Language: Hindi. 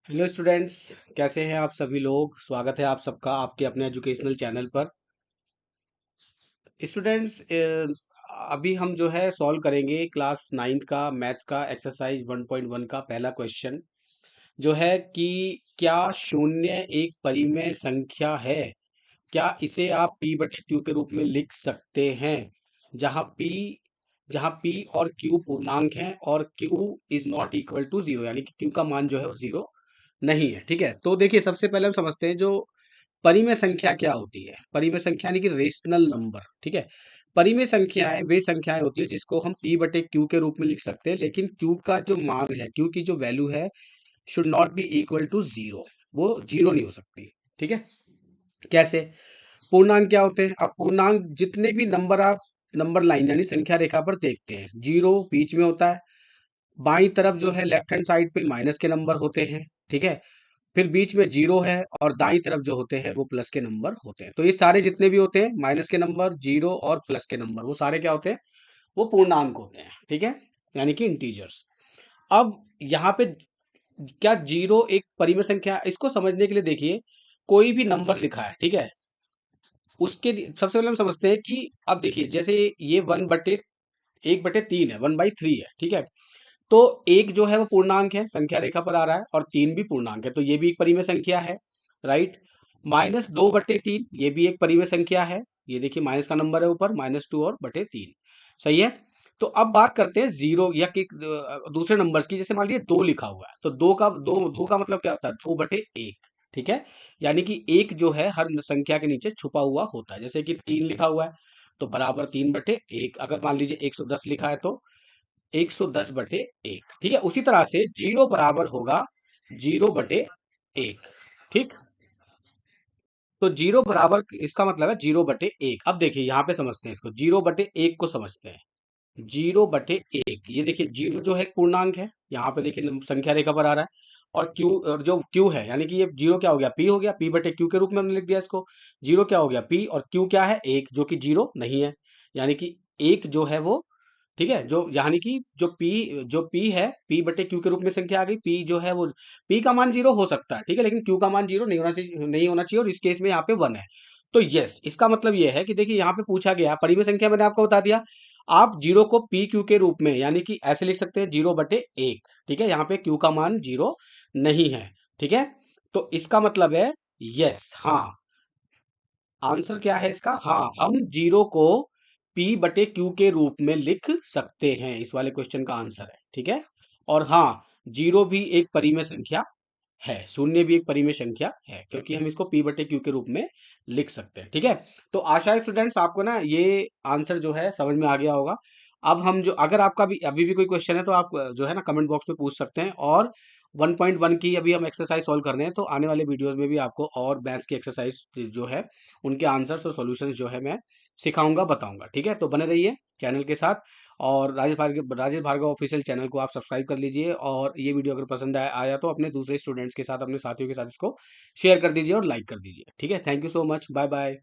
Hello students. कैसे हैं आप सभी लोग। स्वागत है आप सबका आपके अपने एजुकेशनल चैनल पर। स्टूडेंट्स, अभी हम जो है सॉल्व करेंगे क्लास नाइन्थ का मैथ्स का एक्सरसाइज 1.1 का पहला क्वेश्चन, जो है कि क्या शून्य एक परिमेय संख्या है। क्या इसे आप p बटे क्यू के रूप में लिख सकते हैं, जहां p जहां p और q पूर्णांक हैं और q is not equal to zero, यानी कि q का मान जो है वो जीरो नहीं है। ठीक है, तो देखिए सबसे पहले हम समझते हैं जो परिमेय संख्या क्या होती है। परिमेय संख्या यानी कि रेशनल नंबर। ठीक है, परिमेय संख्याएं वे संख्याएं होती है जिसको हम p बटे क्यू के रूप में लिख सकते हैं, लेकिन q का जो मान है, q की जो वैल्यू है, should not be equal to zero. वो जीरो नहीं हो सकती। ठीक है, कैसे। पूर्णांक क्या होते हैं। अब पूर्णांक जितने भी नंबर आप नंबर लाइन यानी संख्या रेखा पर देखते हैं, जीरो बीच में होता है, बाईं तरफ जो है लेफ्ट हैंड साइड पे माइनस के नंबर होते हैं। ठीक है, फिर बीच में जीरो है और दाईं तरफ जो होते हैं वो प्लस के नंबर होते हैं। तो ये सारे जितने भी होते हैं, माइनस के नंबर, जीरो और प्लस के नंबर, वो सारे क्या होते हैं, वो पूर्णांक होते हैं। ठीक है, यानी कि इंटीजर्स। अब यहाँ पे क्या जीरो एक परिमेय संख्या है? इसको समझने के लिए देखिए, कोई भी नंबर लिखा है, ठीक है, सबसे पहले हम समझते हैं कि अब देखिए जैसे ये 1/3 है, 1/3 है। ठीक है, तो एक जो है वो पूर्णांक है, संख्या रेखा पर आ रहा है, और तीन भी पूर्णांक है, तो ये भी एक परिमेय संख्या है। राइट। -2/3 ये भी एक परिमेय संख्या है। ये देखिए माइनस का नंबर है ऊपर, -2 और बटे 3। सही है। तो अब बात करते हैं जीरो या कि दूसरे नंबर्स की। जैसे मान लीजिए दो लिखा हुआ है, तो दो का मतलब क्या होता है, 2/1। ठीक है, यानी कि एक जो है हर संख्या के नीचे छुपा हुआ होता है। जैसे कि 3 लिखा हुआ है तो बराबर 3/1। अगर मान लीजिए 110 लिखा है तो 110/1। ठीक है, उसी तरह से जीरो बराबर होगा 0/1। ठीक, तो जीरो बराबर इसका मतलब है 0/1। अब देखिए यहाँ पे समझते हैं इसको, 0/1 को समझते हैं। 0/1, ये देखिए जीरो जो है एक पूर्णांक है, यहाँ पे देखिए संख्या रेखा पर आ रहा है। और क्यू, और जो क्यू है यानी कि ये जीरो क्या हो गया, पी हो गया, p/q के रूप में हमने लिख दिया इसको। जीरो क्या हो गया, p, और क्यू क्या है, एक, जो कि जीरो नहीं है। यानी कि एक जो है वो, ठीक है, जो यानी कि जो p है, p/q के रूप में संख्या आ गई। p जो है वो, p का मान जीरो हो सकता है, ठीक है, लेकिन q का मान जीरो नहीं होना चाहिए, नहीं होना चाहिए, और इस केस में यहाँ पे 1 है। तो यस, इसका मतलब ये है कि देखिए यहाँ पे पूछा गया परिमेय संख्या, मैंने आपको बता दिया। आप जीरो को पी क्यू के रूप में यानी कि ऐसे लिख सकते हैं, 0/1। ठीक है, यहाँ पे क्यू का मान जीरो नहीं है। ठीक है, तो इसका मतलब है यस, हाँ, आंसर क्या है इसका, हाँ, हम जीरो को p/q के रूप में लिख सकते हैं। इस वाले क्वेश्चन का आंसर है। ठीक है, और हाँ, जीरो भी एक परिमेय संख्या है, शून्य भी एक परिमेय संख्या है, क्योंकि हम इसको p/q के रूप में लिख सकते हैं। ठीक है, तो आशा है स्टूडेंट्स आपको ना ये आंसर जो है समझ में आ गया होगा। अब हम जो, अगर आपका भी अभी भी कोई क्वेश्चन है तो आप जो है ना कमेंट बॉक्स में पूछ सकते हैं। और 1.1 की अभी हम एक्सरसाइज सॉल्व कर रहे हैं, तो आने वाले वीडियोस में भी आपको और मैथ्स की एक्सरसाइज जो है उनके आंसर्स और सॉल्यूशंस जो है मैं सिखाऊंगा, बताऊंगा। ठीक है, तो बने रहिए चैनल के साथ। और राजेश भार्गव ऑफिशियल चैनल को आप सब्सक्राइब कर लीजिए, आया ये वीडियो अगर पसंद आया तो अपने दूसरे स्टूडेंट्स के साथ, अपने साथियों के साथ इसको शेयर कर दीजिए और लाइक कर दीजिए। ठीक है, thank you so much, bye bye.